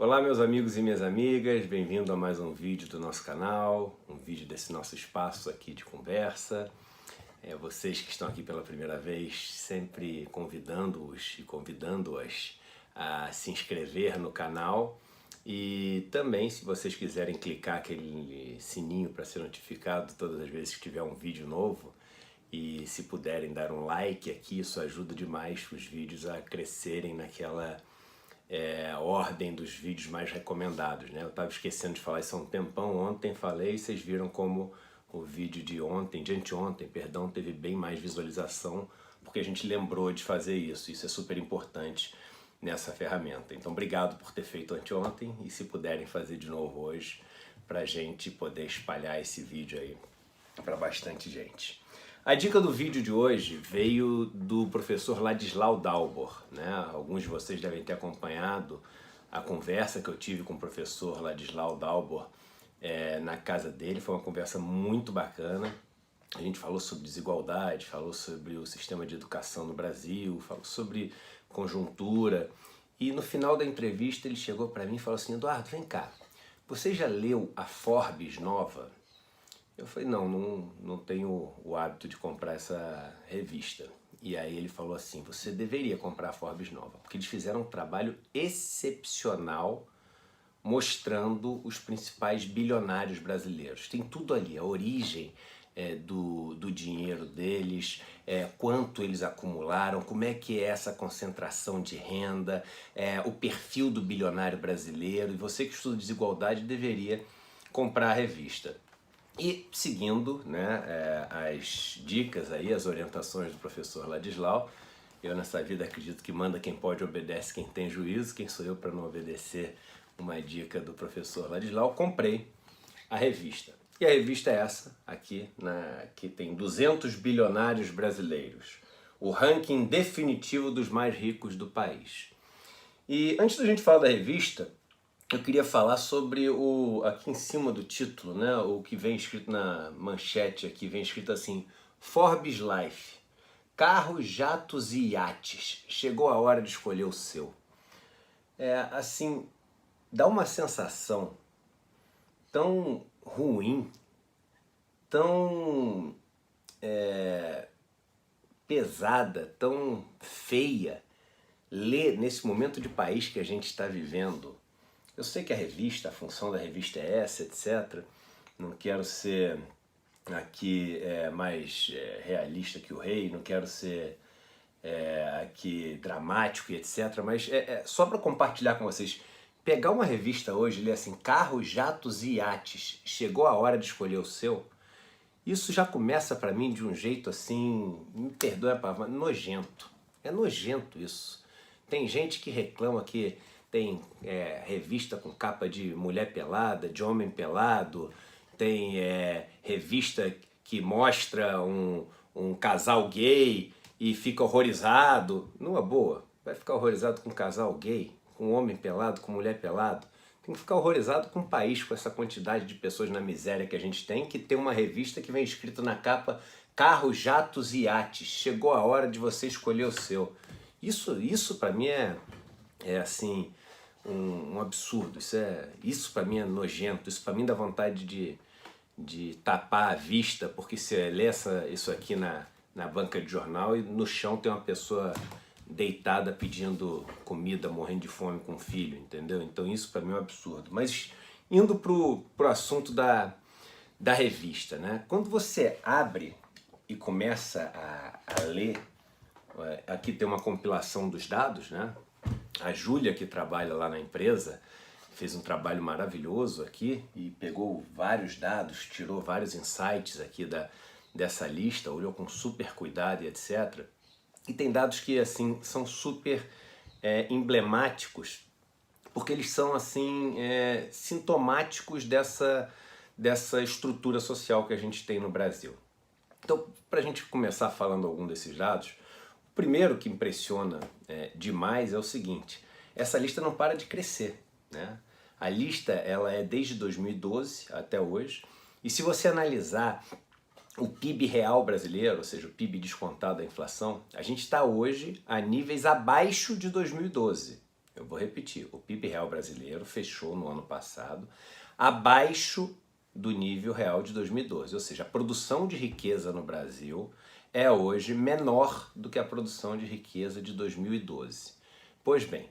Olá meus amigos e minhas amigas, bem-vindo a mais um vídeo do nosso canal, um vídeo desse nosso espaço aqui de conversa. Vocês que estão aqui pela primeira vez, sempre convidando-os e convidando-as a se inscrever no canal. E também, se vocês quiserem clicar aquele sininho para ser notificado todas as vezes que tiver um vídeo novo, e se puderem dar um like aqui, isso ajuda demais os vídeos a crescerem naquela ordem dos vídeos mais recomendados, né? Eu estava esquecendo de falar isso há um tempão, ontem falei, vocês viram como o vídeo de anteontem, perdão, teve bem mais visualização, porque a gente lembrou de fazer isso é super importante nessa ferramenta. Então obrigado por ter feito anteontem e se puderem fazer de novo hoje, para a gente poder espalhar esse vídeo aí para bastante gente. A dica do vídeo de hoje veio do professor Ladislau Dalbor, né? Alguns de vocês devem ter acompanhado a conversa que eu tive com o professor Ladislau Dalbor na casa dele. Foi uma conversa muito bacana. A gente falou sobre desigualdade, falou sobre o sistema de educação no Brasil, falou sobre conjuntura. E no final da entrevista ele chegou para mim e falou assim: Eduardo, vem cá, você já leu a Forbes nova? Eu falei, não tenho o hábito de comprar essa revista. E aí ele falou assim, você deveria comprar a Forbes nova, porque eles fizeram um trabalho excepcional mostrando os principais bilionários brasileiros. Tem tudo ali, a origem do dinheiro deles, quanto eles acumularam, como é que é essa concentração de renda, o perfil do bilionário brasileiro. E você que estuda desigualdade deveria comprar a revista. E seguindo, né, as dicas aí, as orientações do professor Ladislau, eu nessa vida acredito que manda quem pode, obedece quem tem juízo. Quem sou eu para não obedecer uma dica do professor Ladislau? Comprei a revista. E a revista é essa aqui, que tem 200 bilionários brasileiros, o ranking definitivo dos mais ricos do país. E antes da gente falar da revista, eu queria falar sobre aqui em cima do título, né, o que vem escrito na manchete aqui, vem escrito assim, Forbes Life, carros, jatos e iates, chegou a hora de escolher o seu. Assim, dá uma sensação tão ruim, tão pesada, tão feia, ler nesse momento de país que a gente está vivendo. Eu sei que a função da revista é essa, etc. Não quero ser aqui mais realista que o rei, não quero ser aqui dramático e etc. Mas só para compartilhar com vocês. Pegar uma revista hoje e ler assim, carros, jatos e iates, chegou a hora de escolher o seu. Isso já começa para mim de um jeito assim, me perdoe a palavra, nojento. É nojento isso. Tem gente que reclama que tem revista com capa de mulher pelada, de homem pelado, tem revista que mostra um casal gay e fica horrorizado. Numa boa, vai ficar horrorizado com um casal gay, com um homem pelado, com mulher pelado? Tem que ficar horrorizado com o país, com essa quantidade de pessoas na miséria que a gente tem, que tem uma revista que vem escrito na capa carros, jatos e iates. Chegou a hora de você escolher o seu. Isso para mim assim, um absurdo. Isso para mim é nojento. Isso para mim dá vontade de tapar a vista, porque você lê isso aqui na banca de jornal e no chão tem uma pessoa deitada pedindo comida, morrendo de fome com um filho, entendeu? Então isso para mim é um absurdo. Mas indo pro assunto da revista, né? Quando você abre e começa a ler, aqui tem uma compilação dos dados, né? A Júlia, que trabalha lá na empresa, fez um trabalho maravilhoso aqui e pegou vários dados, tirou vários insights aqui dessa lista, olhou com super cuidado e etc. E tem dados que assim são super emblemáticos, porque eles são assim sintomáticos dessa estrutura social que a gente tem no Brasil. Então, para a gente começar falando algum desses dados, o primeiro que impressiona demais é o seguinte, essa lista não para de crescer, né? A lista ela é desde 2012 até hoje, e se você analisar o PIB real brasileiro, ou seja, o PIB descontado da inflação, a gente está hoje a níveis abaixo de 2012. Eu vou repetir, o PIB real brasileiro fechou no ano passado abaixo do nível real de 2012, ou seja, a produção de riqueza no Brasil é hoje menor do que a produção de riqueza de 2012. Pois bem,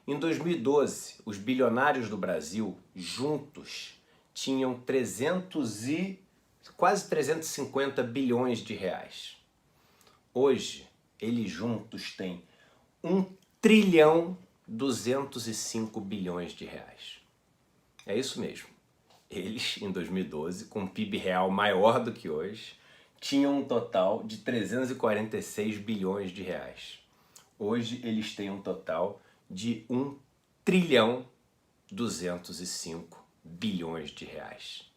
em 2012, os bilionários do Brasil juntos tinham quase 350 bilhões de reais. Hoje, eles juntos têm 1,205 bilhões de reais. É isso mesmo. Eles, em 2012, com um PIB real maior do que hoje, tinham um total de 346 bilhões de reais. Hoje, eles têm um total de 1,205 bilhões de reais.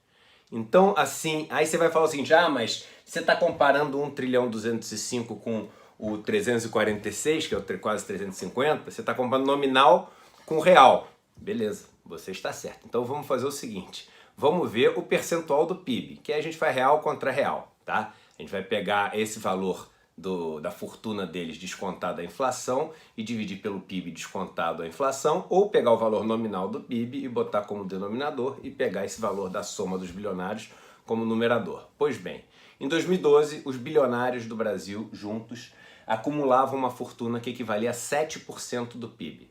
Então, assim, aí você vai falar o seguinte, mas você está comparando 1,205 com o 346, que é o quase 350, você está comparando nominal com real. Beleza, você está certo. Então vamos fazer o seguinte, vamos ver o percentual do PIB, que aí a gente faz real contra real, tá? A gente vai pegar esse valor da fortuna deles descontado a inflação e dividir pelo PIB descontado a inflação, ou pegar o valor nominal do PIB e botar como denominador e pegar esse valor da soma dos bilionários como numerador. Pois bem, em 2012, os bilionários do Brasil juntos acumulavam uma fortuna que equivalia a 7% do PIB.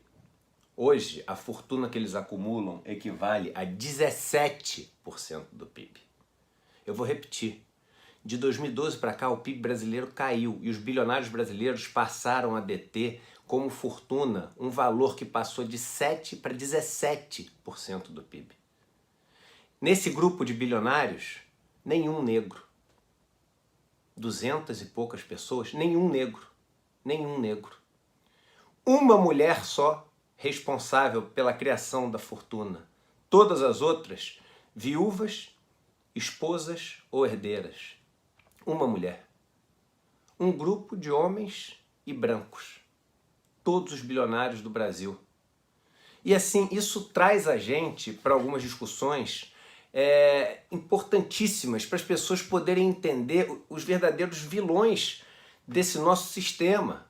Hoje, a fortuna que eles acumulam equivale a 17% do PIB. Eu vou repetir. De 2012 para cá, o PIB brasileiro caiu e os bilionários brasileiros passaram a deter como fortuna um valor que passou de 7% para 17% do PIB. Nesse grupo de bilionários, nenhum negro. 200 e poucas pessoas, nenhum negro. Nenhum negro. Uma mulher só responsável pela criação da fortuna. Todas as outras, viúvas, esposas ou herdeiras. Uma mulher. Um grupo de homens e brancos. Todos os bilionários do Brasil. E assim, isso traz a gente para algumas discussões importantíssimas para as pessoas poderem entender os verdadeiros vilões desse nosso sistema.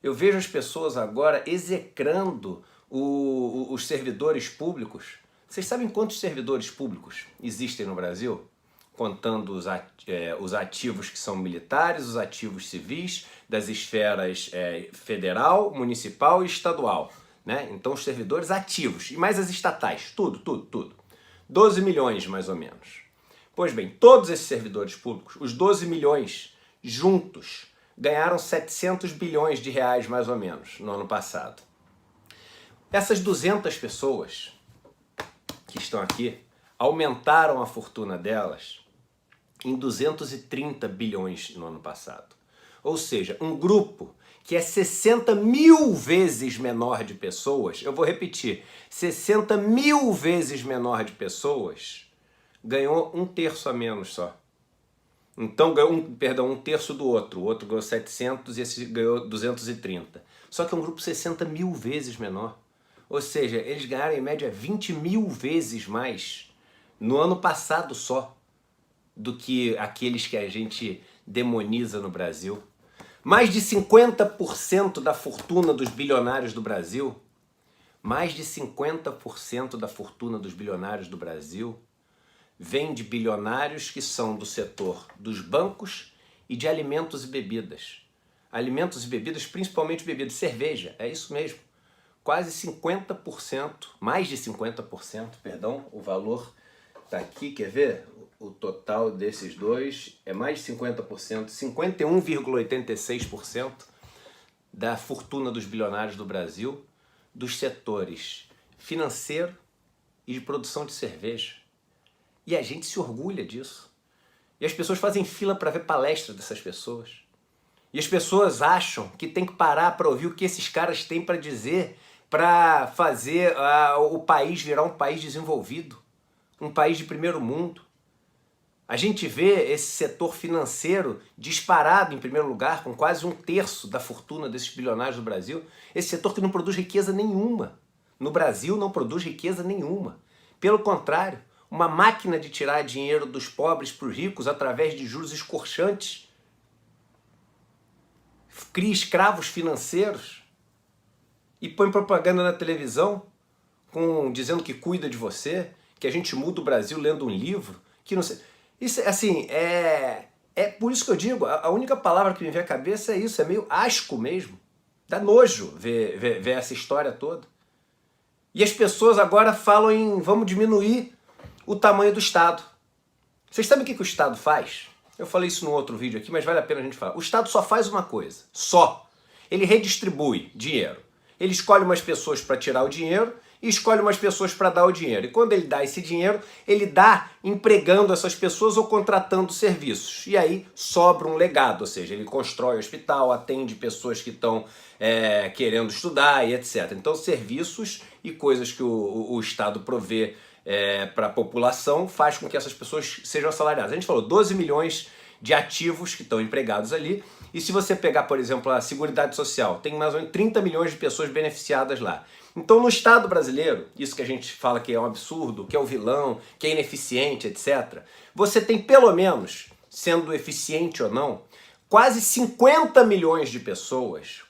Eu vejo as pessoas agora execrando os servidores públicos. Vocês sabem quantos servidores públicos existem no Brasil? Contando os ativos que são militares, os ativos civis, das esferas federal, municipal e estadual. Né? Então os servidores ativos, e mais as estatais, tudo. 12 milhões mais ou menos. Pois bem, todos esses servidores públicos, os 12 milhões juntos, ganharam 700 bilhões de reais mais ou menos no ano passado. Essas 200 pessoas que estão aqui aumentaram a fortuna delas em 230 bilhões no ano passado. Ou seja, um grupo que é 60 mil vezes menor de pessoas, eu vou repetir, 60 mil vezes menor de pessoas, ganhou 1/3 a menos só. Então ganhou um terço do outro, o outro ganhou 700 e esse ganhou 230. Só que é um grupo 60 mil vezes menor. Ou seja, eles ganharam em média 20 mil vezes mais no ano passado só do que aqueles que a gente demoniza no Brasil. Mais de 50% da fortuna dos bilionários do Brasil, mais de 50% da fortuna dos bilionários do Brasil vem de bilionários que são do setor dos bancos e de alimentos e bebidas. Alimentos e bebidas, principalmente bebidas, cerveja, é isso mesmo. Quase 50%, mais de 50%, perdão, o valor está aqui, quer ver? O total desses dois é mais de 50%, 51,86% da fortuna dos bilionários do Brasil, dos setores financeiro e de produção de cerveja. E a gente se orgulha disso. E as pessoas fazem fila para ver palestra dessas pessoas. E as pessoas acham que tem que parar para ouvir o que esses caras têm para dizer para fazer o país virar um país desenvolvido, um país de primeiro mundo. A gente vê esse setor financeiro disparado em primeiro lugar, com quase 1/3 da fortuna desses bilionários do Brasil. Esse setor que não produz riqueza nenhuma. No Brasil não produz riqueza nenhuma. Pelo contrário, uma máquina de tirar dinheiro dos pobres para os ricos através de juros escorchantes. Cria escravos financeiros. e põe propaganda na televisão dizendo que cuida de você, que a gente muda o Brasil lendo um livro, que não sei. Isso, assim, é por isso que eu digo, a única palavra que me vem à cabeça é isso, é meio asco mesmo. Dá nojo ver essa história toda. E as pessoas agora falam em vamos diminuir o tamanho do Estado. Vocês sabem o que o Estado faz? Eu falei isso no outro vídeo aqui, mas vale a pena a gente falar. O Estado só faz uma coisa, só. Ele redistribui dinheiro. Ele escolhe umas pessoas para tirar o dinheiro e escolhe umas pessoas para dar o dinheiro. E quando ele dá esse dinheiro, ele dá empregando essas pessoas ou contratando serviços. E aí sobra um legado, ou seja, ele constrói hospital, atende pessoas que estão querendo estudar e etc. Então serviços e coisas que o Estado provê para a população faz com que essas pessoas sejam assalariadas. A gente falou 12 milhões de ativos que estão empregados ali. E se você pegar, por exemplo, a Seguridade Social, tem mais ou menos 30 milhões de pessoas beneficiadas lá. Então, no Estado brasileiro, isso que a gente fala que é um absurdo, que é o vilão, que é ineficiente, etc., você tem pelo menos, sendo eficiente ou não, quase 50 milhões de pessoas,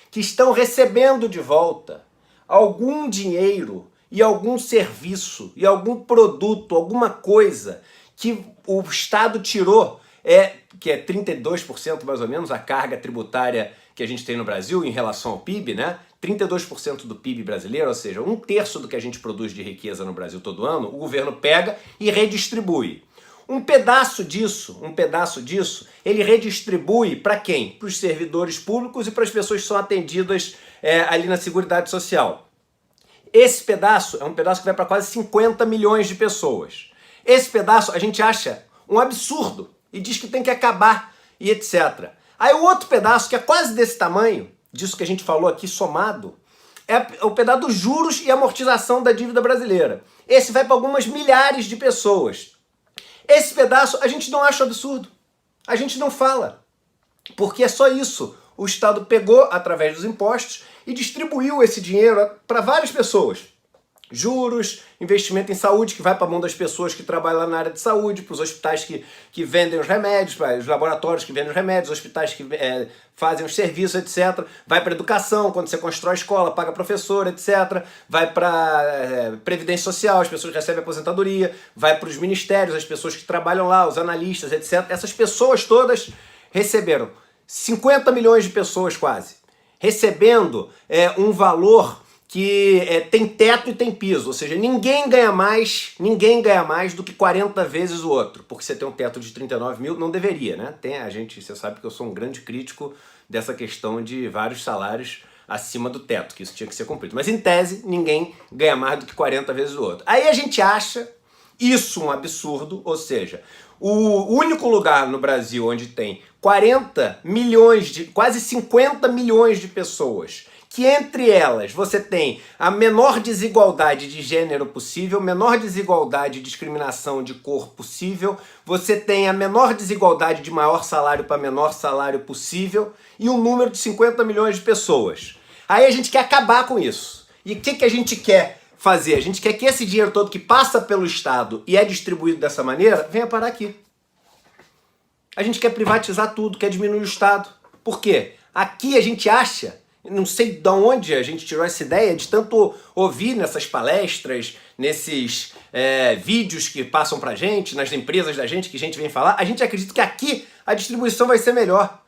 que estão recebendo de volta algum dinheiro e algum serviço e algum produto, alguma coisa que o Estado tirou, que é 32% mais ou menos a carga tributária que a gente tem no Brasil em relação ao PIB, né? 32% do PIB brasileiro, ou seja, 1/3 do que a gente produz de riqueza no Brasil todo ano, o governo pega e redistribui. Um pedaço disso, ele redistribui para quem? Para os servidores públicos e para as pessoas que são atendidas ali na Seguridade Social. Esse pedaço é um pedaço que vai para quase 50 milhões de pessoas. Esse pedaço a gente acha um absurdo e diz que tem que acabar e etc. Aí o outro pedaço, que é quase desse tamanho, disso que a gente falou aqui somado, é o pedaço dos juros e amortização da dívida brasileira. Esse vai para algumas milhares de pessoas. Esse pedaço a gente não acha absurdo. A gente não fala. Porque é só isso. O Estado pegou, através dos impostos, e distribuiu esse dinheiro para várias pessoas. Juros, investimento em saúde, que vai para a mão das pessoas que trabalham lá na área de saúde, para os hospitais que vendem os remédios, para os laboratórios que vendem os remédios, os hospitais que fazem os serviços, etc. Vai para a educação, quando você constrói escola, paga professor, etc. Vai para previdência social, as pessoas que recebem aposentadoria. Vai para os ministérios, as pessoas que trabalham lá, os analistas, etc. Essas pessoas todas receberam 50 milhões de pessoas quase, recebendo um valor que tem teto e tem piso, ou seja, ninguém ganha mais do que 40 vezes o outro, porque você tem um teto de 39 mil, não deveria, né? Você sabe que eu sou um grande crítico dessa questão de vários salários acima do teto, que isso tinha que ser cumprido. Mas em tese, ninguém ganha mais do que 40 vezes o outro. Aí a gente acha isso um absurdo, ou seja, o único lugar no Brasil onde tem 40 milhões, quase 50 milhões de pessoas, que entre elas você tem a menor desigualdade de gênero possível, menor desigualdade de discriminação de cor possível, você tem a menor desigualdade de maior salário para menor salário possível e um número de 50 milhões de pessoas. Aí a gente quer acabar com isso. E o que a gente quer fazer? A gente quer que esse dinheiro todo que passa pelo Estado e é distribuído dessa maneira, venha parar aqui. A gente quer privatizar tudo, quer diminuir o Estado. Por quê? Aqui a gente acha, não sei de onde a gente tirou essa ideia, de tanto ouvir nessas palestras, nesses vídeos que passam pra gente, nas empresas da gente, que a gente vem falar, a gente acredita que aqui a distribuição vai ser melhor.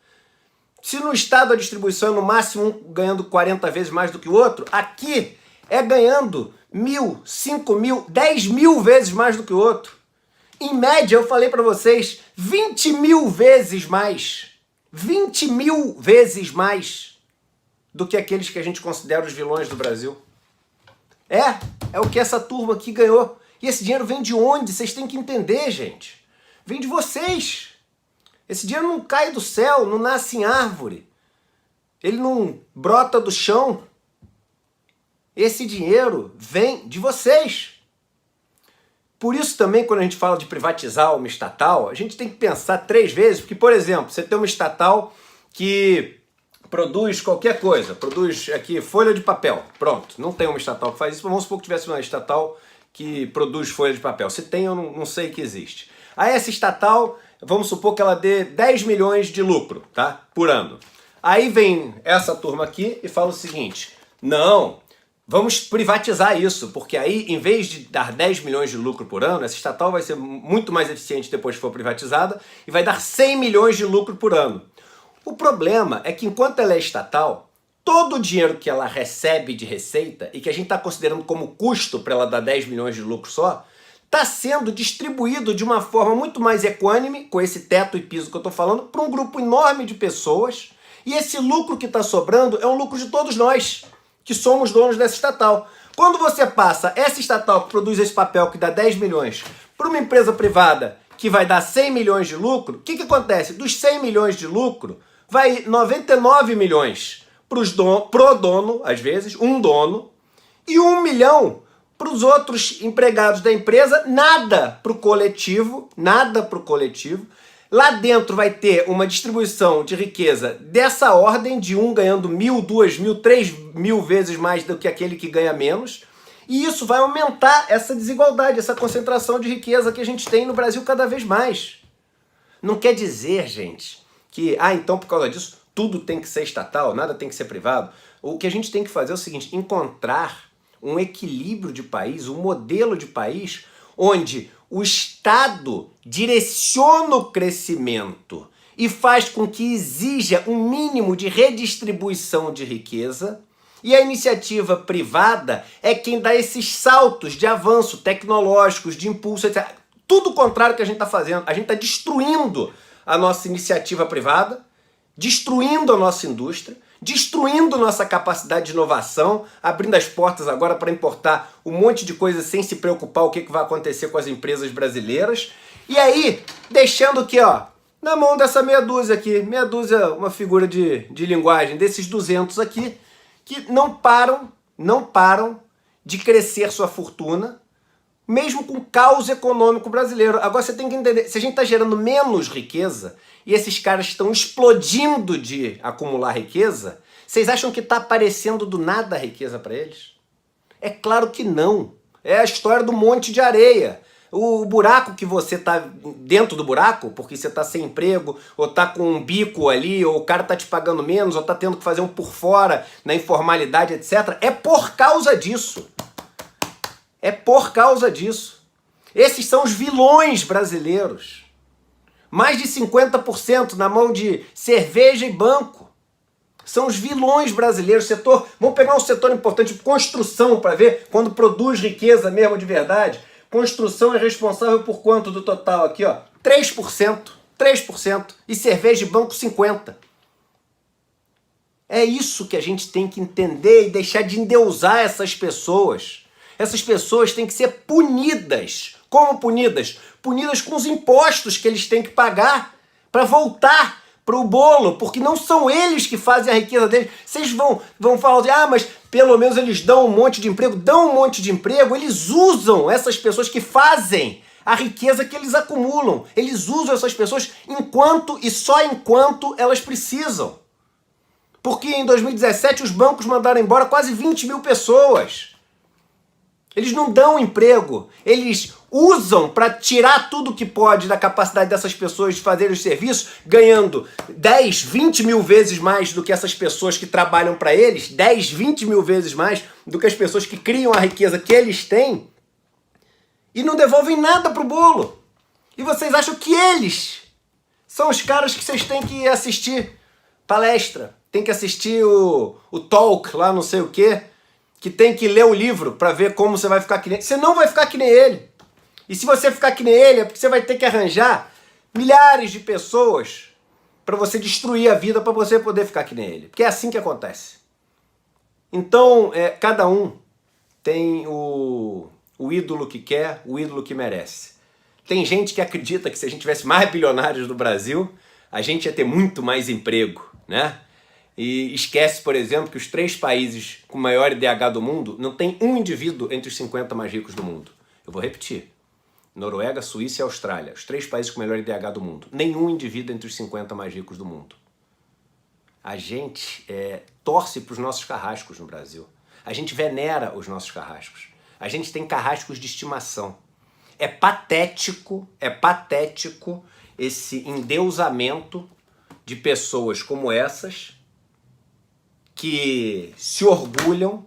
Se no Estado a distribuição é no máximo um ganhando 40 vezes mais do que o outro, aqui é ganhando 1.000, 5.000, 10.000 vezes mais do que o outro. Em média, eu falei pra vocês, 20.000 vezes mais. 20.000 vezes mais do que aqueles que a gente considera os vilões do Brasil. É o que essa turma aqui ganhou. E esse dinheiro vem de onde? Vocês têm que entender, gente. Vem de vocês. Esse dinheiro não cai do céu, não nasce em árvore. Ele não brota do chão. Esse dinheiro vem de vocês. Por isso também, quando a gente fala de privatizar uma estatal, a gente tem que pensar 3 vezes, porque, por exemplo, você tem uma estatal que produz qualquer coisa, produz aqui folha de papel, pronto, não tem uma estatal que faz isso, mas vamos supor que tivesse uma estatal que produz folha de papel. Se tem, eu não sei que existe. Aí essa estatal, vamos supor que ela dê 10 milhões de lucro, tá? Por ano. Aí vem essa turma aqui e fala o seguinte: não, vamos privatizar isso, porque aí, em vez de dar 10 milhões de lucro por ano, essa estatal vai ser muito mais eficiente depois que for privatizada e vai dar 100 milhões de lucro por ano. O problema é que enquanto ela é estatal, todo o dinheiro que ela recebe de receita e que a gente está considerando como custo para ela dar 10 milhões de lucro só, está sendo distribuído de uma forma muito mais equânime, com esse teto e piso que eu estou falando, para um grupo enorme de pessoas. E esse lucro que está sobrando é um lucro de todos nós, que somos donos dessa estatal. Quando você passa essa estatal que produz esse papel que dá 10 milhões para uma empresa privada que vai dar 100 milhões de lucro, o que acontece? Dos 100 milhões de lucro, vai 99 milhões pro dono, às vezes, um dono, e 1 milhão para os outros empregados da empresa, nada para o coletivo, nada para o coletivo. Lá dentro vai ter uma distribuição de riqueza dessa ordem, de um ganhando 1.000, 2.000, 3.000 vezes mais do que aquele que ganha menos. E isso vai aumentar essa desigualdade, essa concentração de riqueza que a gente tem no Brasil cada vez mais. Não quer dizer, gente, que, então por causa disso, tudo tem que ser estatal, nada tem que ser privado. O que a gente tem que fazer é o seguinte: encontrar um equilíbrio de país, um modelo de país onde o Estado direciona o crescimento e faz com que exija um mínimo de redistribuição de riqueza, e a iniciativa privada é quem dá esses saltos de avanço tecnológicos, de impulso, etc. Tudo o contrário que a gente está fazendo. A gente está destruindo a nossa iniciativa privada, destruindo a nossa indústria, destruindo nossa capacidade de inovação, abrindo as portas agora para importar um monte de coisa sem se preocupar o que vai acontecer com as empresas brasileiras. E aí, deixando aqui, na mão dessa meia dúzia aqui, meia dúzia, uma figura de linguagem, desses 200 aqui, que não param de crescer sua fortuna, mesmo com o caos econômico brasileiro. Agora você tem que entender, se a gente está gerando menos riqueza e esses caras estão explodindo de acumular riqueza, vocês acham que está aparecendo do nada a riqueza para eles? É claro que não. É a história do monte de areia. O buraco que você está dentro do buraco, porque você está sem emprego, ou está com um bico ali, ou o cara está te pagando menos, ou está tendo que fazer um por fora na informalidade, etc., é por causa disso. É por causa disso. Esses são os vilões brasileiros. Mais de 50% na mão de cerveja e banco. São os vilões brasileiros. Vamos pegar um setor importante, construção, para ver quando produz riqueza mesmo de verdade. Construção é responsável por quanto do total aqui? 3%. 3%. E cerveja e banco, 50%. É isso que a gente tem que entender e deixar de endeusar essas pessoas. Essas pessoas têm que ser punidas. Como punidas? Punidas com os impostos que eles têm que pagar para voltar para o bolo, porque não são eles que fazem a riqueza deles. Vocês vão falar assim, mas pelo menos eles dão um monte de emprego. Dão um monte de emprego, eles usam essas pessoas que fazem a riqueza que eles acumulam. Eles usam essas pessoas enquanto e só enquanto elas precisam. Porque em 2017 os bancos mandaram embora quase 20 mil pessoas. Eles não dão emprego, eles usam para tirar tudo que pode da capacidade dessas pessoas de fazerem os serviços, ganhando 10, 20 mil vezes mais do que essas pessoas que trabalham para eles, 10, 20 mil vezes mais do que as pessoas que criam a riqueza que eles têm, e não devolvem nada pro bolo. E vocês acham que eles são os caras que vocês têm que assistir palestra, tem que assistir o talk lá não sei o quê, que tem que ler o livro para ver como você vai ficar que nem ele. Você não vai ficar que nem ele. E se você ficar que nem ele, é porque você vai ter que arranjar milhares de pessoas para você destruir a vida para você poder ficar que nem ele. Porque é assim que acontece. Então, cada um tem o ídolo que quer, o ídolo que merece. Tem gente que acredita que se a gente tivesse mais bilionários no Brasil, a gente ia ter muito mais emprego, né? E esquece, por exemplo, que os 3 países com maior IDH do mundo não tem um indivíduo entre os 50 mais ricos do mundo. Eu vou repetir. Noruega, Suíça e Austrália. Os 3 países com maior IDH do mundo. Nenhum indivíduo entre os 50 mais ricos do mundo. A gente torce para os nossos carrascos no Brasil. A gente venera os nossos carrascos. A gente tem carrascos de estimação. É patético esse endeusamento de pessoas como essas, que se orgulham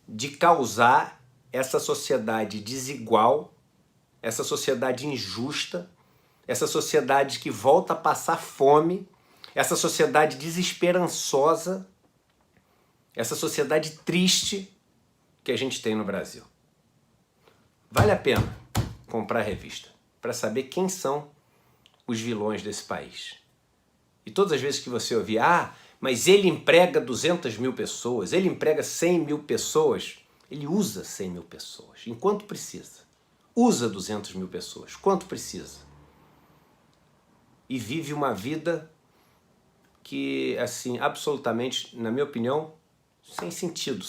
de causar essa sociedade desigual, essa sociedade injusta, essa sociedade que volta a passar fome, essa sociedade desesperançosa, essa sociedade triste que a gente tem no Brasil. Vale a pena comprar a revista para saber quem são os vilões desse país. E todas as vezes que você ouvir, mas ele emprega 200 mil pessoas, ele emprega 100 mil pessoas, ele usa 100 mil pessoas, enquanto precisa. Usa 200 mil pessoas, quanto precisa. E vive uma vida que, assim, absolutamente, na minha opinião, sem sentido,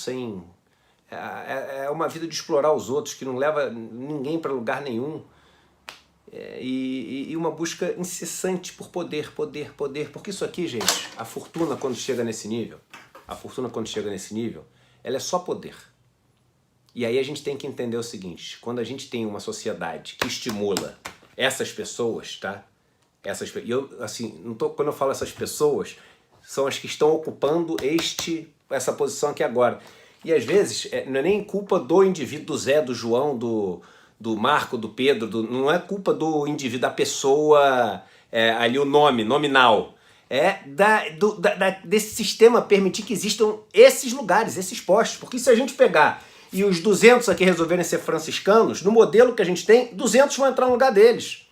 é uma vida de explorar os outros, que não leva ninguém para lugar nenhum. E uma busca incessante por poder, porque isso aqui, gente, a fortuna quando chega nesse nível, ela é só poder. E aí a gente tem que entender o seguinte, quando a gente tem uma sociedade que estimula essas pessoas, tá? E eu, assim, quando eu falo essas pessoas, são as que estão ocupando essa posição aqui agora. E às vezes, não é nem culpa do indivíduo, do Zé, do João, do Marco, do Pedro, não é culpa do indivíduo, da pessoa, ali o nome, nominal. Desse sistema permitir que existam esses lugares, esses postos. Porque se a gente pegar e os 200 aqui resolverem ser franciscanos, no modelo que a gente tem, 200 vão entrar no lugar deles.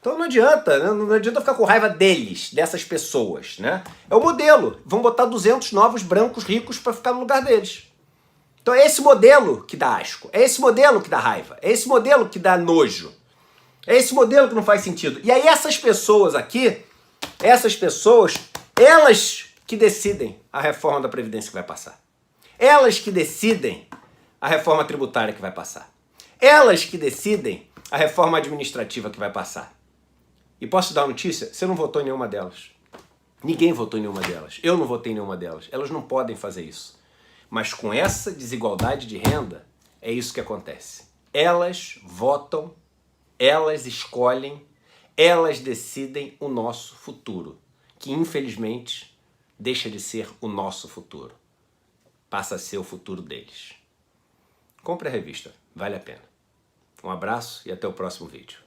Então não adianta, né? Não adianta ficar com raiva deles, dessas pessoas, né? É o modelo. Vão botar 200 novos brancos ricos para ficar no lugar deles. Então é esse modelo que dá asco, é esse modelo que dá raiva, é esse modelo que dá nojo, é esse modelo que não faz sentido. E aí essas pessoas aqui, elas que decidem a reforma da Previdência que vai passar. Elas que decidem a reforma tributária que vai passar. Elas que decidem a reforma administrativa que vai passar. E posso dar uma notícia? Você não votou em nenhuma delas. Ninguém votou em nenhuma delas. Eu não votei em nenhuma delas. Elas não podem fazer isso. Mas com essa desigualdade de renda, é isso que acontece. Elas votam, elas escolhem, elas decidem o nosso futuro, que infelizmente deixa de ser o nosso futuro. Passa a ser o futuro deles. Compre a revista, vale a pena. Um abraço e até o próximo vídeo.